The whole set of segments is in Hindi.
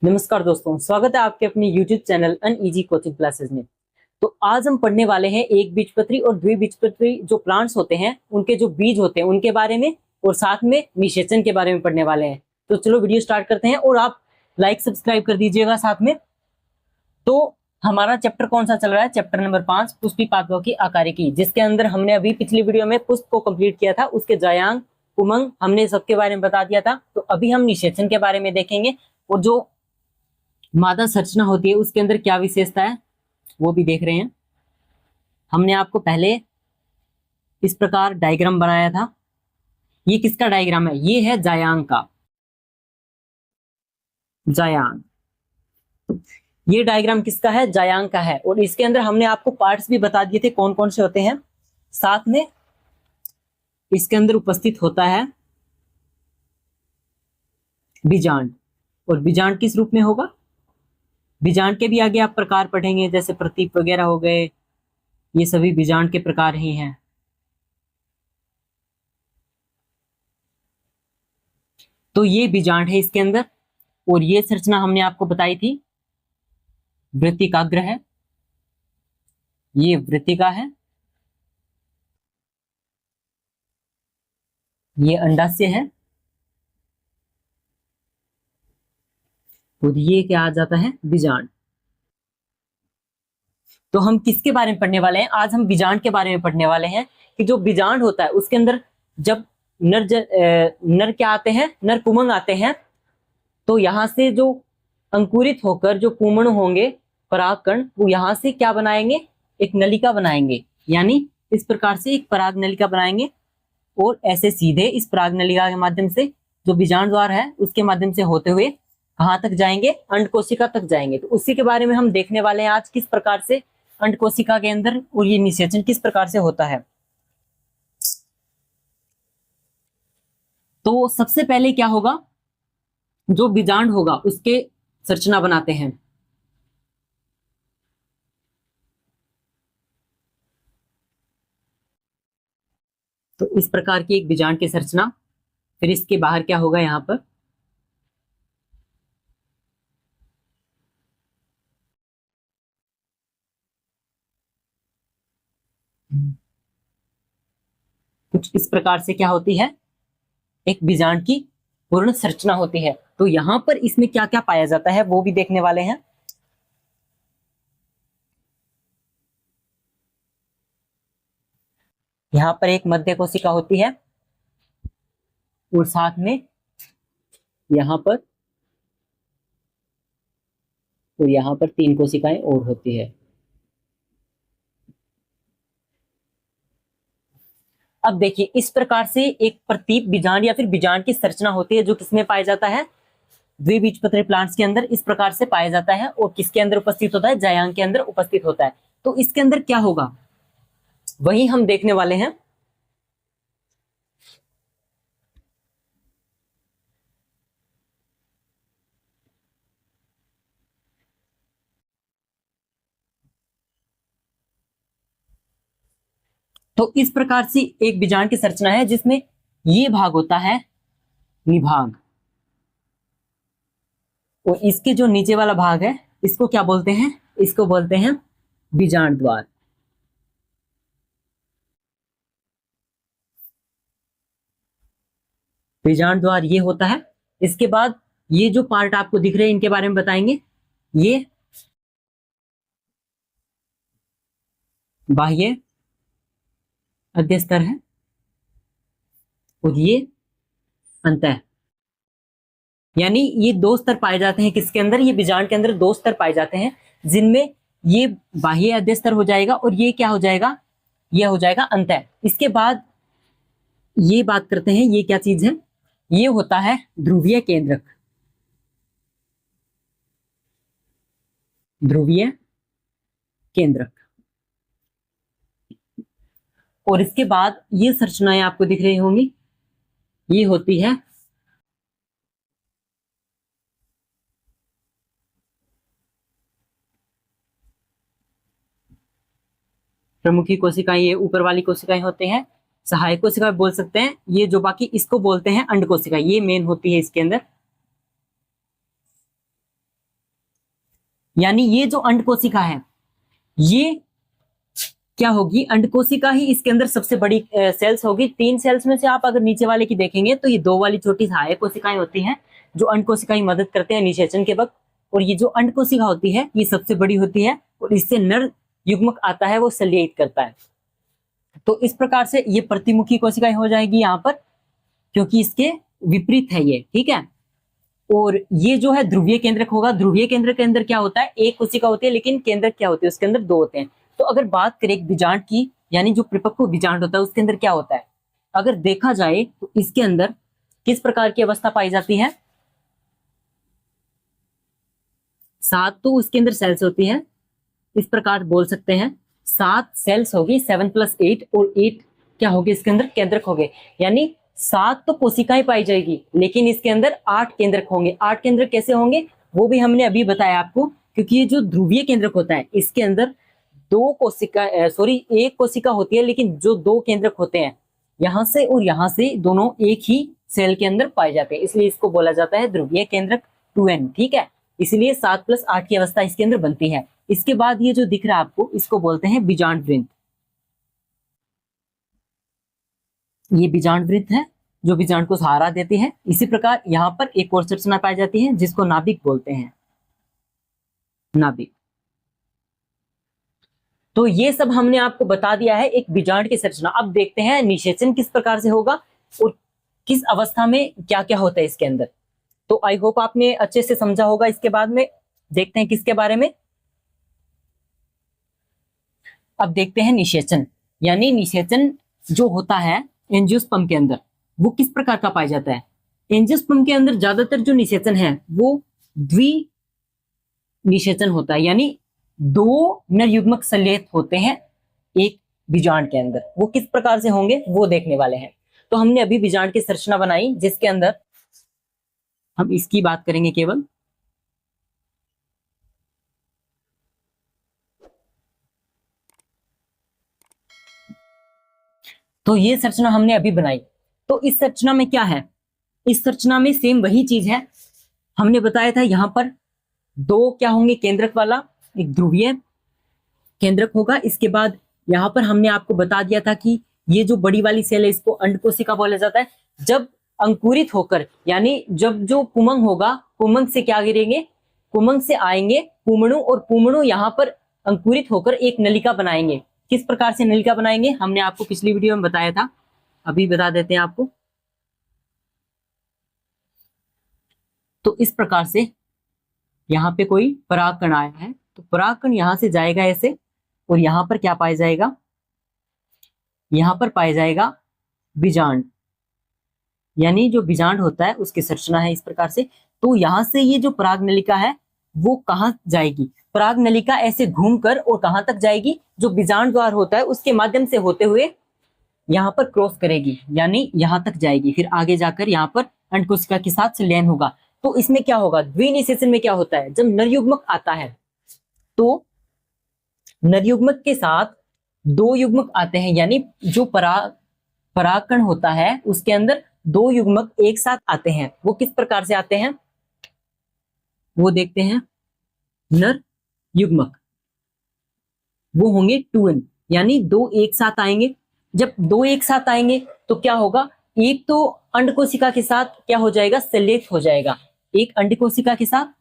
नमस्कार दोस्तों, स्वागत है आपके अपने YouTube चैनल अन ईजी कोचिंग क्लासेस में। तो आज हम पढ़ने वाले हैं एक बीजपत्री और द्विबीजपत्री जो प्लांट्स होते हैं उनके जो बीज होते हैं उनके बारे में, और साथ में निषेचन के बारे में पढ़ने वाले हैं। तो चलो वीडियो स्टार्ट करते हैं और आप लाइक सब्सक्राइब कर दीजिएगा साथ में। तो हमारा चैप्टर कौन सा चल रहा है? चैप्टर नंबर 5 पुष्पी पादपों की आकारिकी, जिसके अंदर हमने अभी पिछली वीडियो में पुष्प को कंप्लीट किया था, उसके जायांग उमंग हमने सबके बारे में बता दिया था। तो अभी हम निषेचन के बारे में देखेंगे और जो मादा संरचना होती है उसके अंदर क्या विशेषता है वो भी देख रहे हैं। हमने आपको पहले इस प्रकार डायग्राम बनाया था। ये किसका डायग्राम है? ये है जायांग का। जायांग, ये डायग्राम किसका है? जायांग का है। और इसके अंदर हमने आपको पार्ट्स भी बता दिए थे कौन कौन से होते हैं। साथ में इसके अंदर उपस्थित होता है बीजांड, और बीजांड किस रूप में होगा? बीजांड के भी आगे आप प्रकार पढ़ेंगे, जैसे प्रतीप वगैरह हो गए, ये सभी बीजांड के प्रकार ही हैं। तो ये बीजांड है इसके अंदर, और ये संरचना हमने आपको बताई थी वृत्तिकाग्र है, ये वृत्तिका है, ये अंडाशय है, और ये क्या आ जाता है? बीजांड। तो हम किसके बारे में पढ़ने वाले हैं? आज हम बीजांड के बारे में पढ़ने वाले हैं कि जो बीजांड होता है उसके अंदर जब नर क्या आते हैं? नर पुंमग आते हैं। तो यहां से जो अंकुरित होकर जो पुंमण होंगे परागकण, वो यहां से क्या बनाएंगे? एक नलिका बनाएंगे, यानी इस प्रकार से एक पराग नलिका बनाएंगे, और ऐसे सीधे इस पराग नलिका के माध्यम से जो बीजांड द्वार है उसके माध्यम से होते हुए कहां तक जाएंगे? अंड कोशिका तक जाएंगे। तो उसी के बारे में हम देखने वाले हैं आज, किस प्रकार से अंड कोशिका के अंदर और ये निषेचन किस प्रकार से होता है। तो सबसे पहले क्या होगा? जो बीजांड होगा उसके संरचना बनाते हैं। तो इस प्रकार की एक बीजांड की संरचना, फिर इसके बाहर क्या होगा? यहां पर कुछ इस प्रकार से क्या होती है? एक बीजांड की पूर्ण संरचना होती है। तो यहां पर इसमें क्या क्या पाया जाता है वो भी देखने वाले हैं। यहां पर एक मध्य कोशिका होती है, और साथ में यहां पर और यहां पर 3 कोशिकाएं और होती है। अब देखिए, इस प्रकार से एक प्रतीप बीजांड या फिर बीजांड की संरचना होती है, जो किसमें पाया जाता है? द्विबीजपत्री प्लांट्स के अंदर इस प्रकार से पाया जाता है। और किसके अंदर उपस्थित होता है? जायांग के अंदर उपस्थित होता है। तो इसके अंदर क्या होगा वही हम देखने वाले हैं। तो इस प्रकार से एक बीजांड की संरचना है जिसमें ये भाग होता है निभाग, और इसके जो नीचे वाला भाग है इसको क्या बोलते हैं? इसको बोलते हैं बीजांड द्वार। बीजांड द्वार ये होता है। इसके बाद ये जो पार्ट आपको दिख रहे हैं इनके बारे में बताएंगे। ये बाह्य अध्यस्तर है, और ये अंतः, यानी ये 2 स्तर पाए जाते हैं। किसके अंदर? ये बीजांड के अंदर 2 स्तर पाए जाते हैं, जिनमें ये बाह्य अध्यस्तर हो जाएगा और ये क्या हो जाएगा? ये हो जाएगा अंतः। इसके बाद ये बात करते हैं, ये क्या चीज है? ये होता है ध्रुवीय केंद्रक। ध्रुवीय केंद्रक। और इसके बाद ये संरचनाएं आपको दिख रही होंगी, ये होती है प्रमुखी कोशिकाएं। ये ऊपर वाली कोशिकाएं होते हैं सहायक कोशिका बोल सकते हैं। ये जो बाकी इसको बोलते हैं अंड कोशिका, ये मेन होती है इसके अंदर। यानी ये जो अंडकोशिका है ये क्या होगी, अंडकोशिका ही इसके अंदर सबसे बड़ी सेल्स होगी। 3 सेल्स में से आप अगर नीचे वाले की देखेंगे तो ये 2 वाली छोटी सहायक कोशिकाएं होती हैं जो अंडकोशिका की मदद करते हैं निषेचन के वक्त, और ये जो अंडकोशिका होती है ये सबसे बड़ी होती है और इससे नर युग्मक आता है वो सल्यूट करता है। तो इस प्रकार से ये प्रतिमुखी कोशिकाएं हो जाएगी यहाँ पर, क्योंकि इसके विपरीत है ये, ठीक है। और ये जो है ध्रुवीय केंद्रक होगा। ध्रुवीय केंद्रक के अंदर क्या होता है, एक कोशिका होती है, लेकिन केंद्रक क्या होती है, उसके अंदर 2 होते हैं। तो अगर बात करें एक बीजांड की, यानी जो परिपक्व बीजांड होता है उसके अंदर क्या होता है, अगर देखा जाए तो इसके अंदर किस प्रकार की अवस्था पाई जाती है, 7 तो उसके अंदर सेल्स होती है, इस प्रकार बोल सकते हैं 7 सेल्स होगी, 7 + 8, और 8 क्या होगी इसके अंदर, केंद्रक होंगे। यानी 7 तो कोशिकाएं पाई जाएगी, लेकिन इसके अंदर 8 केंद्रक होंगे। 8 केंद्रक कैसे होंगे वो भी हमने अभी बताया आपको, क्योंकि ये जो ध्रुवीय केंद्रक होता है इसके अंदर 2 कोशिका एक कोशिका होती है, लेकिन जो 2 केंद्रक होते हैं यहां से और यहां से दोनों एक ही सेल के अंदर पाए जाते हैं, इसलिए इसको बोला जाता है ध्रुवीय केंद्रक 2n, ठीक है। इसलिए 7 + 8 की अवस्था इसके अंदर बनती है। इसके बाद ये जो दिख रहा है आपको, इसको बोलते हैं बीजांड वृंत। ये बीजांड वृंत है जो बीजांड को सहारा देती है। इसी प्रकार यहाँ पर एक और संरचना पाई जाती है जिसको नाभिक बोलते हैं, नाभिक। तो ये सब हमने आपको बता दिया है एक बीजांड की संरचना। अब देखते हैं निषेचन किस प्रकार से होगा और किस अवस्था में क्या क्या होता है इसके अंदर। तो आई होप आपने अच्छे से समझा होगा। इसके बाद में देखते हैं किसके बारे में, अब देखते हैं निषेचन। यानी निषेचन जो होता है एंजियोस्पर्म के अंदर वो किस प्रकार का पाया जाता है। एंजियोस्पर्म के अंदर ज्यादातर जो निषेचन है वो द्वि निषेचन होता है, यानी 2 नर युग्मक संलेख होते हैं एक बीजांड के अंदर। वो किस प्रकार से होंगे वो देखने वाले हैं। तो हमने अभी बीजांड की संरचना बनाई जिसके अंदर हम इसकी बात करेंगे केवल। तो ये संरचना हमने अभी बनाई। तो इस संरचना में क्या है, इस संरचना में सेम वही चीज है। हमने बताया था यहां पर 2 क्या होंगे, केंद्रक वाला एक ध्रुवीय केंद्रक होगा। इसके बाद यहां पर हमने आपको बता दिया था कि ये जो बड़ी वाली सेल है इसको अंडकोशिका बोला जाता है। जब अंकुरित होकर, यानी जब जो पुमंग होगा, पुमंग से क्या गिरेंगे, पुमंग से आएंगे पुमणु, और पुमणु यहाँ पर अंकुरित होकर एक नलिका बनाएंगे। किस प्रकार से नलिका बनाएंगे हमने आपको पिछली वीडियो में बताया था, अभी बता देते हैं आपको। तो इस प्रकार से यहाँ पे कोई परागकण आया है, तो परागकण यहां से जाएगा ऐसे, और यहां पर क्या पाया जाएगा, यहां पर पाया जाएगा बीजांड। यानी जो बीजांड होता है उसकी संरचना है इस प्रकार से। तो यहां से ये जो पराग नलिका है वो कहां जाएगी, पराग नलिका ऐसे घूमकर और कहां तक जाएगी, जो बीजांड द्वार होता है उसके माध्यम से होते हुए यहां पर क्रॉस करेगी, यानी यहां तक जाएगी। फिर आगे जाकर यहां पर अंडकोशिका के साथ संलयन होगा। तो इसमें क्या होगा, द्विनिषेचन में क्या होता है, जब नरयुग्मक आता है तो नरयुग्मक के साथ 2 युग्मक आते हैं, यानी जो परागकण होता है उसके अंदर 2 युग्मक एक साथ आते हैं। वो किस प्रकार से आते हैं वो देखते हैं। नर युग्मक वो होंगे 2n, यानी 2 एक साथ आएंगे। जब 2 एक साथ आएंगे तो क्या होगा, एक तो अंडकोशिका के साथ क्या हो जाएगा, संलेख हो जाएगा। एक अंडकोशिका के साथ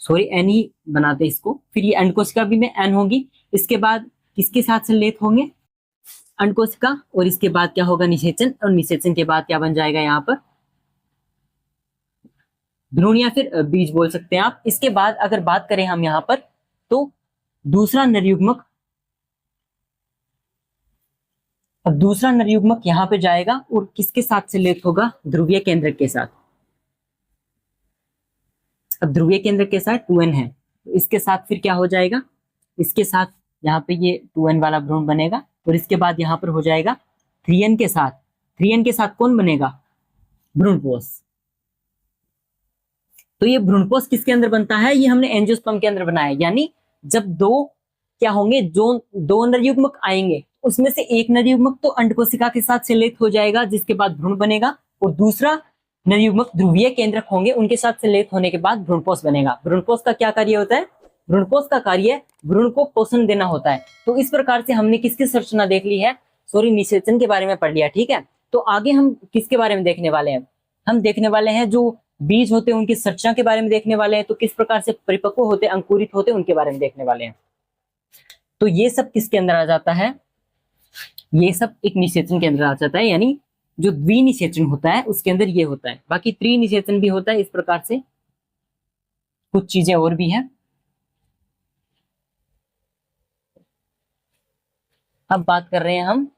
एन ही बनाते इसको, फिर ये अंडकोशिका भी में एन होगी। इसके बाद किसके साथ संलेख होंगे, अंडकोशिका, और इसके बाद क्या होगा, निषेचन, और निषेचन के बाद क्या बन जाएगा यहाँ पर भ्रूण या फिर बीज बोल सकते हैं आप। इसके बाद अगर बात करें हम यहाँ पर, तो दूसरा नरयुग्मक, अब दूसरा नरयुग्मक यहाँ पे जाएगा और किसके साथ संलेख होगा, ध्रुवीय केंद्रक के साथ। अब ध्रुवीय केंद्रक के साथ 2n है, तो इसके साथ फिर क्या हो जाएगा, इसके साथ यहाँ पे ये 2n वाला भ्रूण बनेगा, और इसके बाद यहाँ पर हो जाएगा 3n के साथ। 3n के साथ कौन बनेगा, भ्रूणपोष। तो ये भ्रूणपोष किसके अंदर बनता है, ये हमने एंजियोस्पर्म के अंदर बनाया। यानी जब 2 क्या होंगे, जो 2 नरयुग्मक आएंगे उसमें से एक नरयुग्मक तो अंडकोशिका के साथ संलेख हो जाएगा, जिसके बाद भ्रूण बनेगा, और दूसरा नवयुग्मक ध्रुवीय केंद्रक होंगे, उनके साथ संलेख होने के बाद भ्रूणपोष बनेगा। भ्रूणपोष का क्या कार्य होता है? भ्रूणपोष का कार्य भ्रूण को पोषण देना होता है। तो इस प्रकार से हमने किसकी संरचना देख ली है? सॉरी, निषेचन के बारे में पढ़ लिया। ठीक है, तो आगे हम किसके बारे में देखने वाले हैं? हम देखने वाले हैं जो बीज होते हैं उनकी संरचना के बारे में देखने वाले हैं। तो किस प्रकार से परिपक्व होते, अंकुरित होते, उनके बारे में देखने वाले हैं। तो ये सब किसके अंदर आ जाता है? ये सब एक निषेचन के अंदर आ जाता है, यानी जो द्विनिषेचन होता है उसके अंदर ये होता है। बाकी त्रिनिषेचन भी होता है। इस प्रकार से कुछ चीजें और भी हैं। अब बात कर रहे हैं हम,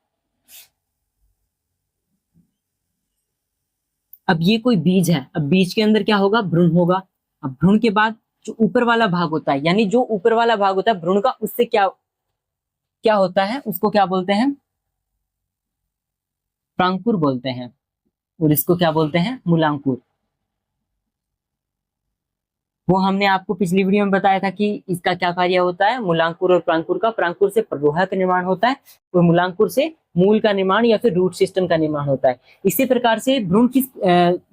अब ये कोई बीज है, अब बीज के अंदर क्या होगा? भ्रूण होगा। अब भ्रूण के बाद जो ऊपर वाला भाग होता है, यानी जो ऊपर वाला भाग होता है भ्रूण का, उससे क्या क्या होता है? उसको क्या बोलते हैं? प्रांकुर बोलते हैं। और इसको क्या बोलते हैं? मूलांकुर। वो हमने आपको पिछली वीडियो में बताया था कि इसका क्या कार्य होता है, मूलांकुर और प्रांकुर का। प्रांकुर से प्ररोह का निर्माण होता है और मूलांकुर से मूल का निर्माण या फिर रूट सिस्टम का निर्माण होता है। इसी प्रकार से भ्रूण किस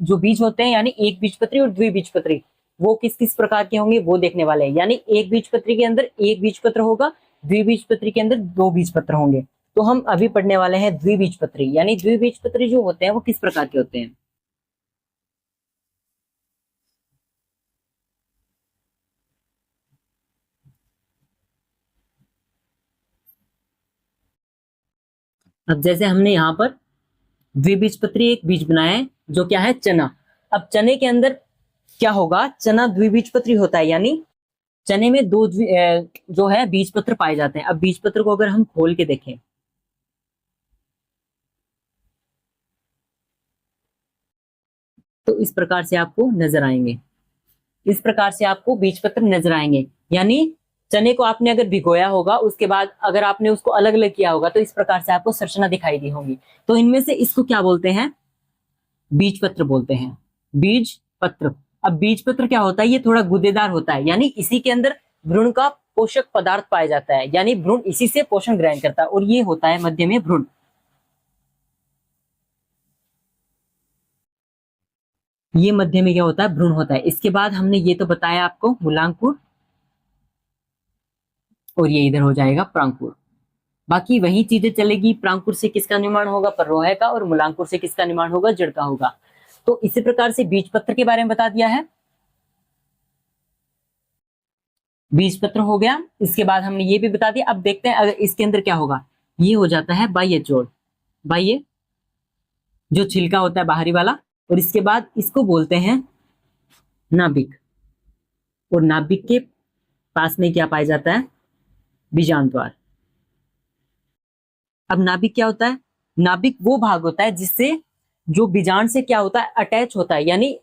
जो बीज होते हैं, यानी एक बीजपत्री और द्विबीजपत्री, वो किस किस प्रकार के होंगे वो देखने वाले हैं। यानी एक बीजपत्री के अंदर एक बीजपत्र होगा, द्विबीजपत्री के अंदर दो बीजपत्र होंगे। तो हम अभी पढ़ने वाले हैं द्विबीजपत्री। यानी द्विबीजपत्री जो होते हैं वो किस प्रकार के होते हैं? अब जैसे हमने यहाँ पर द्विबीजपत्री एक बीज बनाया है, जो क्या है? चना। अब चने के अंदर क्या होगा? चना द्विबीजपत्री होता है, यानी चने में दो जो है बीजपत्र पाए जाते हैं। अब बीजपत्र को अगर हम खोल के देखें तो इस प्रकार से आपको नजर आएंगे। इस प्रकार से आपको बीजपत्र नजर आएंगे। यानी चने को आपने अगर भिगोया होगा, उसके बाद अगर आपने उसको अलग अलग किया होगा, तो इस प्रकार से आपको संरचना दिखाई दी होगी। तो इनमें से इसको क्या बोलते हैं? बीज पत्र बोलते हैं। बीज पत्र। अब बीज पत्र क्या होता है? ये थोड़ा गूदेदार होता है, यानी इसी के अंदर भ्रूण का पोषक पदार्थ पाया जाता है, यानी भ्रूण इसी से पोषण ग्रहण करता है। और ये होता है मध्य में भ्रूण। ये मध्य में क्या होता है? भ्रूण होता है। इसके बाद हमने ये तो बताया आपको मूलांकुर, और ये इधर हो जाएगा प्रांकुर। बाकी वही चीजें चलेगी। प्रांकुर से किसका निर्माण होगा? प्ररोह का। और मूलांकुर से किसका निर्माण होगा? जड़ का होगा। तो इसी प्रकार से बीज पत्र के बारे में बता दिया है। बीज पत्र हो गया। इसके बाद हमने ये भी बता दिया। अब देखते हैं अगर इसके अंदर क्या होगा। ये हो जाता है बाह्य जोड़। बाह्य जो छिलका होता है बाहरी वाला। और इसके बाद इसको बोलते हैं नाभिक। और नाभिक के पास में क्या पाया जाता है? बीजांड द्वार। अब नाभिक क्या होता है? नाभिक वो भाग होता है जिससे जो बीजांड से क्या होता है? अटैच होता है। यानी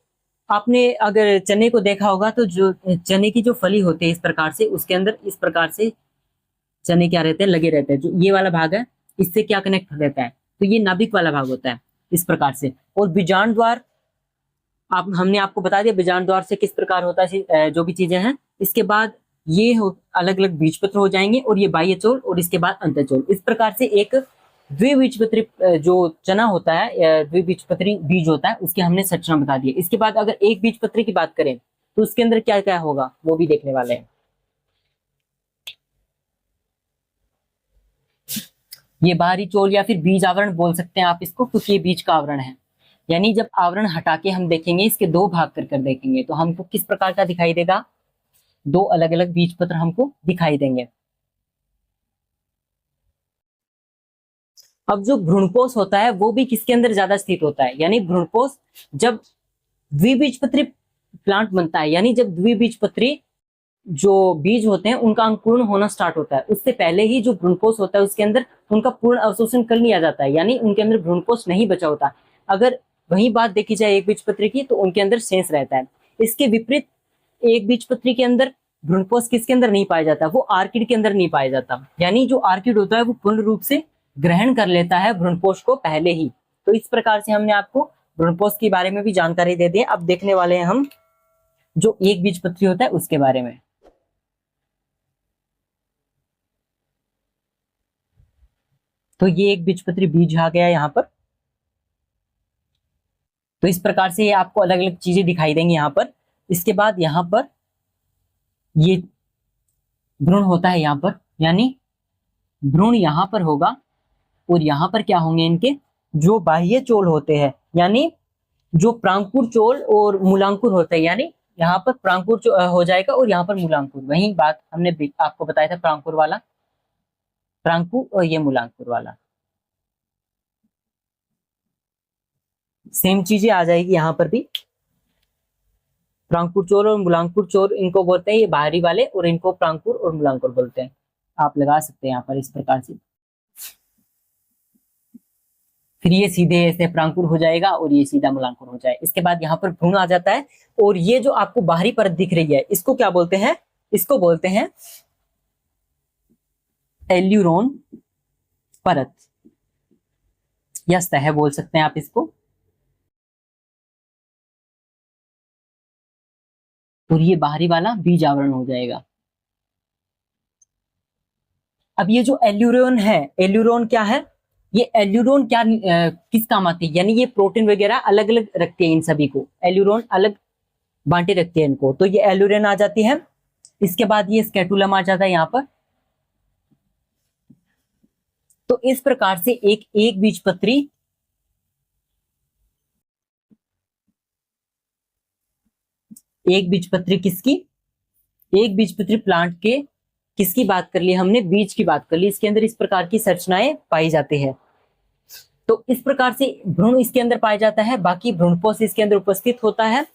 आपने अगर चने को देखा होगा तो जो चने की जो फली होती है इस प्रकार से, उसके अंदर इस प्रकार से चने क्या रहते हैं? लगे रहते हैं। जो ये वाला भाग है इससे क्या कनेक्ट रहता है? तो ये नाभिक वाला भाग होता है इस प्रकार से। और बीजांड द्वार, आप हमने आपको बता दिया बीजांड द्वार से किस प्रकार होता है जो भी चीजें हैं। इसके बाद ये अलग अलग बीजपत्र हो जाएंगे, और ये बाह्य चोल, और इसके बाद अंतःचोल। इस प्रकार से एक द्विबीजपत्री जो चना होता है, द्विबीजपत्री बीज होता है, उसकी हमने संरचना बता दी है। इसके बाद अगर एक बीजपत्री की बात करें तो उसके अंदर क्या क्या होगा वो भी देखने वाले हैं। ये बाहरी चोल या फिर बीज आवरण बोल सकते हैं आप इसको, क्योंकि ये बीज का आवरण है। यानी जब आवरण हटा के हम देखेंगे, इसके दो भाग कर देखेंगे, तो हमको किस प्रकार का दिखाई देगा? दो अलग अलग बीज पत्र हमको दिखाई देंगे। अब जो भ्रूणपोष होता है वो भी किसके अंदर ज्यादा स्थित होता है? यानी भ्रूणपोष जब द्विबीजपत्री प्लांट बनता है, यानी जब द्विबीजपत्री जो बीज होते हैं उनका अंकुरण होना स्टार्ट होता है, उससे पहले ही जो भ्रूणपोष होता है उसके अंदर उनका पूर्ण अवशोषण कर लिया जाता है, यानी उनके अंदर भ्रूणपोष नहीं बचा होता। अगर वही बात देखी जाए एक बीजपत्री की, तो उनके अंदर शेष रहता है। इसके विपरीत एक बीजपत्री के अंदर भ्रूणपोष किसके अंदर नहीं पाया जाता? वो आर्किड के अंदर नहीं पाया जाता। यानी जो आर्किड होता है वो पूर्ण रूप से ग्रहण कर लेता है भ्रूणपोष को पहले ही। तो इस प्रकार से हमने आपको भ्रूणपोष के बारे में भी जानकारी दे दी। अब देखने वाले हैं हम जो एक बीजपत्री होता है उसके बारे में। तो ये एक बीजपत्री बीज आ गया यहाँ पर। तो इस प्रकार से ये आपको अलग अलग चीजें दिखाई देंगी यहाँ पर। इसके बाद यहाँ पर ये भ्रूण होता है यहाँ पर, यानी भ्रूण यहाँ पर होगा और यहाँ पर क्या होंगे इनके जो बाह्य चोल होते हैं, यानी जो प्रांकुर चोल और मूलांकुर होते हैं, यानी यहाँ पर प्रांकुर हो जाएगा और यहाँ पर मूलांकुर। वही बात हमने आपको बताया था, प्रांकुर वाला, प्रांकुर और ये मूलांकुर वाला, सेम चीजें आ जाएगी यहाँ पर भी। प्रांकुर चोल और मूलांकुर चोल इनको बोलते हैं ये बाहरी वाले, और इनको प्रांकुर और मूलांकुर बोलते हैं। आप लगा सकते हैं यहाँ पर इस प्रकार से। फिर ये सीधे ऐसे प्रांकुर हो जाएगा और ये सीधा मूलांकुर हो जाएगा। इसके बाद यहाँ पर भ्रूण आ जाता है, और ये जो आपको बाहरी परत दिख रही है इसको क्या बोलते हैं, इसको बोलते हैं एल्यूरोन परत या सतह बोल सकते हैं आप इसको। और ये बाहरी वाला बीज आवरण हो जाएगा। अब ये जो एल्यूरोन है, एल्यूरोन क्या है, ये एल्यूरोन क्या किस काम आती है, यानी ये प्रोटीन वगैरह अलग अलग रखते हैं इन सभी को, एल्यूरोन अलग बांटे रखते हैं इनको, तो ये एल्यूरोन आ जाती है। इसके बाद ये स्केटुलम आ जाता है यहाँ पर। तो इस प्रकार से एक बीजपत्री किसकी, एक बीजपत्री प्लांट के किसकी बात कर ली हमने, बीज की बात कर ली। इसके अंदर इस प्रकार की संरचनाएं पाई जाती है। तो इस प्रकार से भ्रूण इसके अंदर पाया जाता है, बाकी भ्रूणपोष इसके अंदर उपस्थित होता है।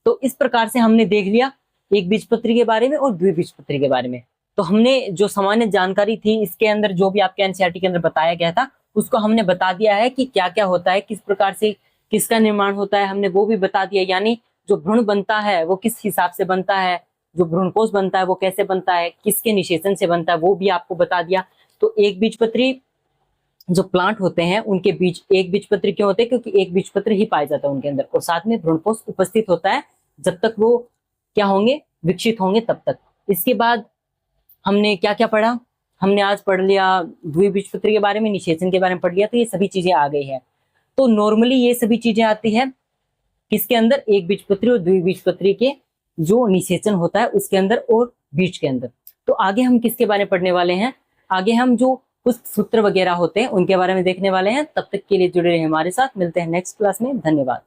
तो इस प्रकार से हमने देख लिया एक बीजपत्री के बारे में और द्विबीजपत्री के बारे में। तो हमने जो सामान्य जानकारी थी इसके अंदर जो भी आपके एनसीईआरटी के अंदर बताया गया था उसको हमने बता दिया है कि क्या क्या होता है, किस प्रकार से किसका निर्माण होता है, हमने वो भी बता दिया। यानी जो भ्रूण बनता है वो किस हिसाब से बनता है, जो भ्रूणपोष बनता है वो कैसे बनता है, किसके निषेचन से बनता है, वो भी आपको बता दिया। तो एक बीजपत्री जो प्लांट होते हैं उनके बीज एक बीजपत्री क्यों होते हैं, क्योंकि एक बीजपत्र ही पाया जाता है उनके अंदर, और साथ में भ्रूणपोष उपस्थित होता है जब तक वो क्या होंगे, विकसित होंगे तब तक। इसके बाद हमने क्या क्या पढ़ा, हमने आज पढ़ लिया द्विबीजपत्री के बारे में, निषेचन के बारे में पढ़ लिया। तो ये सभी चीजें आ गई है। तो नॉर्मली ये सभी चीजें आती है किसके अंदर, एक बीजपत्री और द्विबीजपत्री के जो निषेचन होता है उसके अंदर और बीज के अंदर। तो आगे हम किसके बारे में पढ़ने वाले हैं, आगे हम जो कुछ सूत्र वगैरह होते हैं उनके बारे में देखने वाले हैं। तब तक के लिए जुड़े रहे हमारे साथ, मिलते हैं नेक्स्ट क्लास में। धन्यवाद।